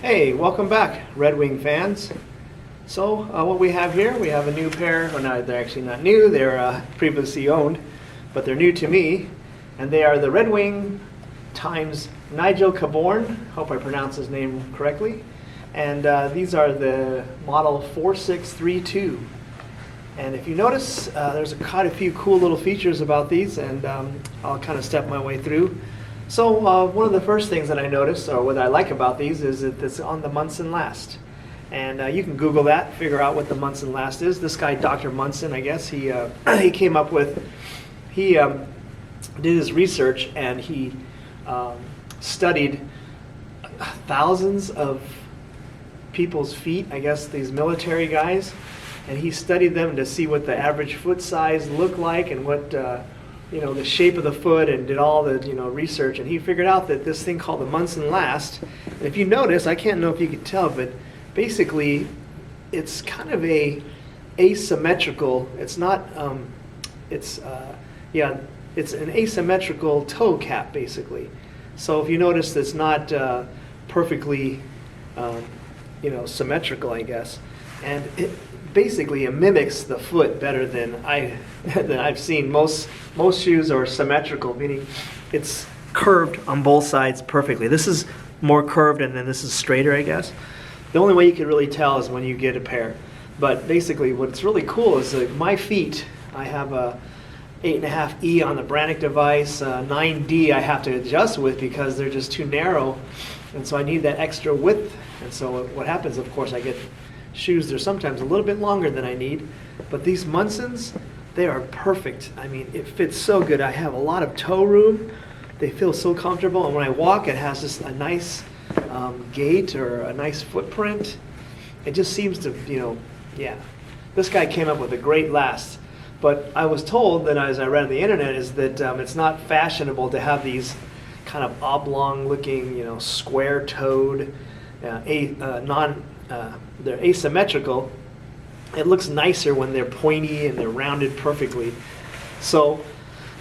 Hey, welcome back, Red Wing fans. So what we have here, we have a new pair. Well, no, they're actually not new. They're previously owned, but they're new to me, and they are the Red Wing times Nigel Cabourn. Hope I pronounced his name correctly. And these are the model 4632. And if you notice, there's quite a few cool little features about these, and I'll kind of step my way through. So one of the first things that I noticed, or what I like about these, is that it's on the Munson last. And you can Google that, figure out what the Munson last is. This guy, Dr. Munson, I guess, he came up with, he did his research, and he studied thousands of people's feet, I guess these military guys, and he studied them to see what the average foot size looked like and what the shape of the foot, and did all the research, and he figured out that this thing called the Munson last. And if you notice, I can't know if you can tell, but basically it's kind of a asymmetrical. It's not. It's an asymmetrical toe cap basically. So if you notice, it's not perfectly symmetrical, I guess, and it mimics the foot better than I've seen. Most shoes are symmetrical, meaning it's curved on both sides perfectly. This is more curved, and then this is straighter, I guess. The only way you can really tell is when you get a pair. But basically, what's really cool is my feet. I have a 8.5E on the Brannick device. 9D I have to adjust with because they're just too narrow, and so I need that extra width. And so what happens, of course, I get shoes that are sometimes a little bit longer than I need, but these Munsons, they are perfect. I mean, it fits so good. I have a lot of toe room. They feel so comfortable, and when I walk, it has just a nice gait or a nice footprint. It just seems to, This guy came up with a great last, but I was told that, as I read on the internet, is that it's not fashionable to have these kind of oblong-looking, square-toed, they're asymmetrical. It looks nicer when they're pointy and they're rounded perfectly. So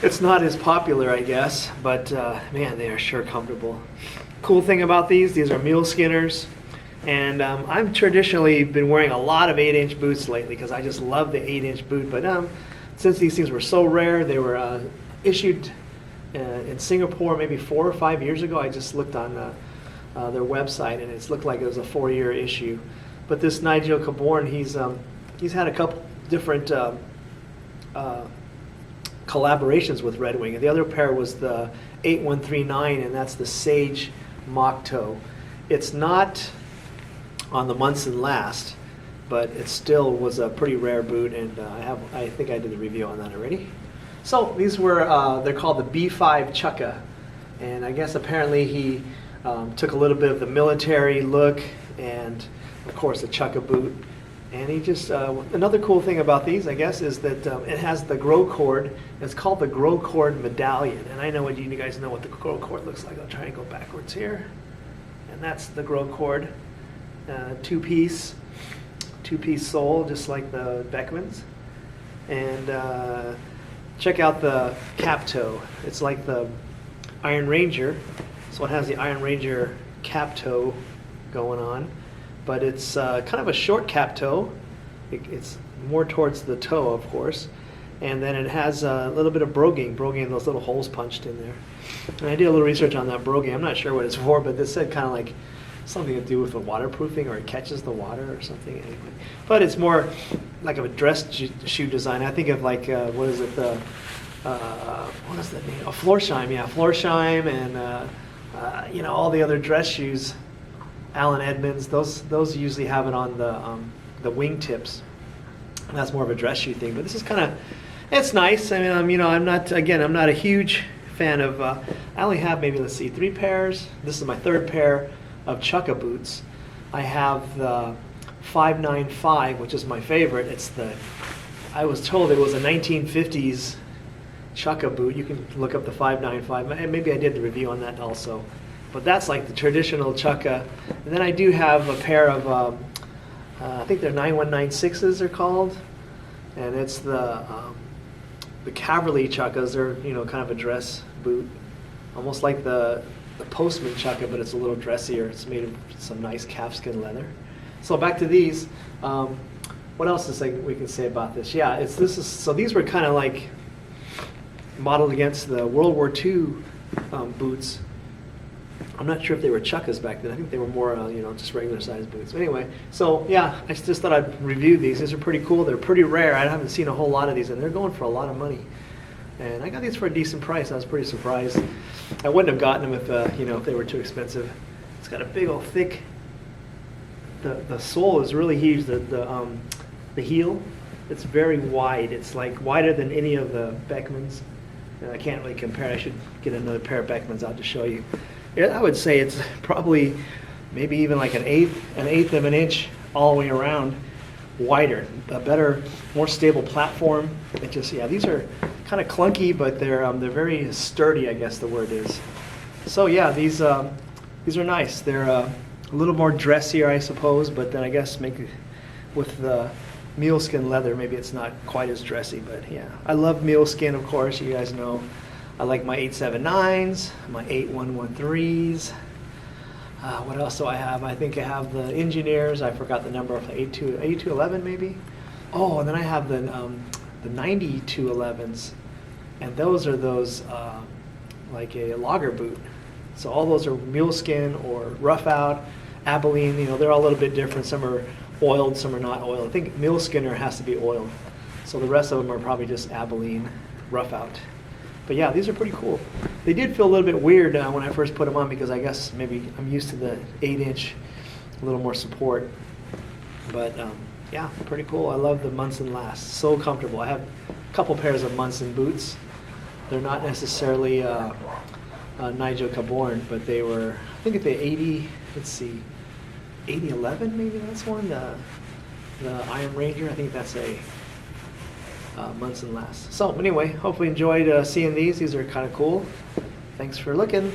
it's not as popular, I guess, but man, they are sure comfortable. Cool thing about these are Muleskinners, and I've traditionally been wearing a lot of 8-inch boots lately because I just love the 8-inch boot. But since these things were so rare, they were issued in Singapore maybe 4 or 5 years ago. I just looked on their website, and it's looked like it was a 4-year issue. But this Nigel Cabourn, he's had a couple different collaborations with Red Wing. And the other pair was the 8139, and that's the Sage Mock Toe. It's not on the Munson last, but it still was a pretty rare boot, and I think I did the review on that already. So these were they're called the B-5 Chukka, and I guess apparently he took a little bit of the military look, and of course the Chukka boot. And he just, another cool thing about these, I guess, is that it has the grow cord. It's called the grow cord medallion. And I know you guys know what the grow cord looks like. I'll try and go backwards here. And that's the grow cord, two-piece sole, just like the Beckmans. And check out the cap toe. It's like the Iron Ranger. So it has the Iron Ranger cap toe going on, but it's kind of a short cap toe. It's more towards the toe, of course, and then it has a little bit of broguing, those little holes punched in there. And I did a little research on that broguing. I'm not sure what it's for, but this said kind of like something to do with the waterproofing, or it catches the water or something anyway. But it's more like a dress shoe design. I think of like, what is it, what is that name? Oh, Florsheim, yeah, Florsheim, and all the other dress shoes, Allen Edmonds, those usually have it on the wingtips. And that's more of a dress shoe thing. But this is kind of, it's nice. I mean, I'm not a huge fan of. I only have maybe, let's see, 3 pairs. This is my 3rd pair of Chukka boots. I have the 595, which is my favorite. I was told it was a 1950s Chukka boot. You can look up the 595. Maybe I did the review on that also. But that's like the traditional Chukka. And then I do have a pair of, I think they're 9196s they're called. And it's the Cavalry Chukkas. They're kind of a dress boot, almost like the the Postman Chukka, but it's a little dressier. It's made of some nice calfskin leather. So back to these. What else is we can say about this? Yeah, so these were kind of like modeled against the World War II boots. I'm not sure if they were Chukkas back then. I think they were more, just regular sized boots. Anyway, so yeah, I just thought I'd review these. These are pretty cool. They're pretty rare. I haven't seen a whole lot of these, and they're going for a lot of money. And I got these for a decent price. I was pretty surprised. I wouldn't have gotten them if they were too expensive. It's got a big old thick. The sole is really huge. The heel, it's very wide. It's like wider than any of the Beckmans. And I can't really compare. I should get another pair of Beckmans out to show you. I would say it's probably maybe even like an eighth of an inch all the way around wider. A better, more stable platform. These are kind of clunky, but they're very sturdy, I guess the word is. So yeah, these are nice. They're a little more dressier, I suppose, but then I guess with the muleskin leather, maybe it's not quite as dressy, but yeah. I love muleskin, of course, you guys know. I like my 879s, my 8113s. What else do I have? I think I have the Engineers. I forgot the number of the 8211 maybe. Oh, and then I have the 9211s, and those are like a logger boot. So all those are muleskin or rough out, Abilene. They're all a little bit different. Some are oiled, some are not oiled. I think Muleskinner has to be oiled. So the rest of them are probably just Abilene rough out. But yeah, these are pretty cool. They did feel a little bit weird when I first put them on because I guess maybe I'm used to the 8-inch, a little more support. But yeah, pretty cool. I love the Munson Last. So comfortable. I have a couple pairs of Munson boots. They're not necessarily Nigel Cabourn, but they were, I think at the 8011 maybe that's one. The Iron Ranger, I think that's a Munson Last. So anyway, hopefully enjoyed seeing these. These are kind of cool. Thanks for looking.